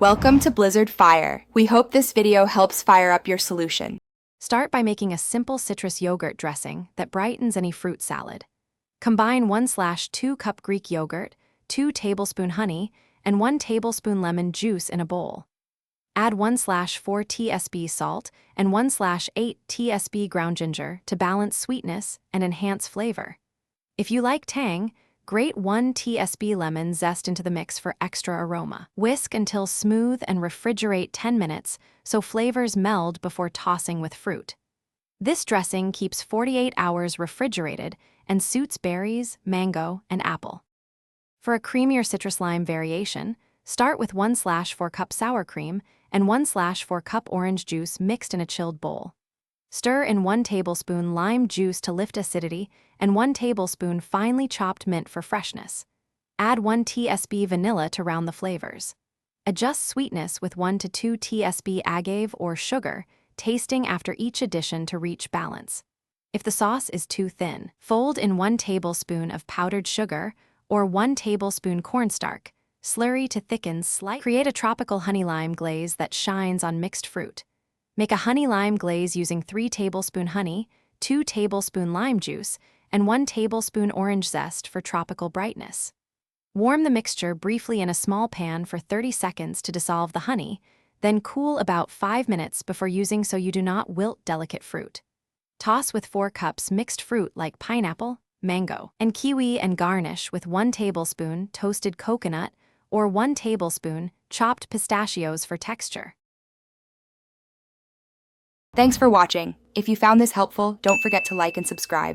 Welcome to Blizzard Fire. We hope this video helps fire up your solution. Start by making a simple citrus yogurt dressing that brightens any fruit salad. Combine 1/2 cup Greek yogurt, 2 tablespoon honey, and 1 tablespoon lemon juice in a bowl. Add 1/4 tsp salt and 1/8 tsp ground ginger to balance sweetness and enhance flavor. If you like tang, grate 1 tsp lemon zest into the mix for extra aroma. Whisk until smooth and refrigerate 10 minutes so flavors meld before tossing with fruit. This dressing keeps 48 hours refrigerated and suits berries, mango, and apple. For a creamier citrus lime variation, start with 1/4 cup sour cream and 1/4 cup orange juice mixed in a chilled bowl. Stir in 1 tablespoon lime juice to lift acidity and 1 tablespoon finely chopped mint for freshness. Add 1 tsp vanilla to round the flavors. Adjust sweetness with 1 to 2 tsp agave or sugar, tasting after each addition to reach balance. If the sauce is too thin, fold in 1 tablespoon of powdered sugar or 1 tablespoon cornstarch, slurry to thicken slightly. Create a tropical honey lime glaze that shines on mixed fruit. Make a honey lime glaze using 3 tablespoon honey, 2 tablespoon lime juice, and 1 tablespoon orange zest for tropical brightness. Warm the mixture briefly in a small pan for 30 seconds to dissolve the honey, then cool about 5 minutes before using so you do not wilt delicate fruit. Toss with 4 cups mixed fruit like pineapple, mango, and kiwi and garnish with 1 tablespoon toasted coconut or 1 tablespoon chopped pistachios for texture. Thanks for watching. If you found this helpful, don't forget to like and subscribe.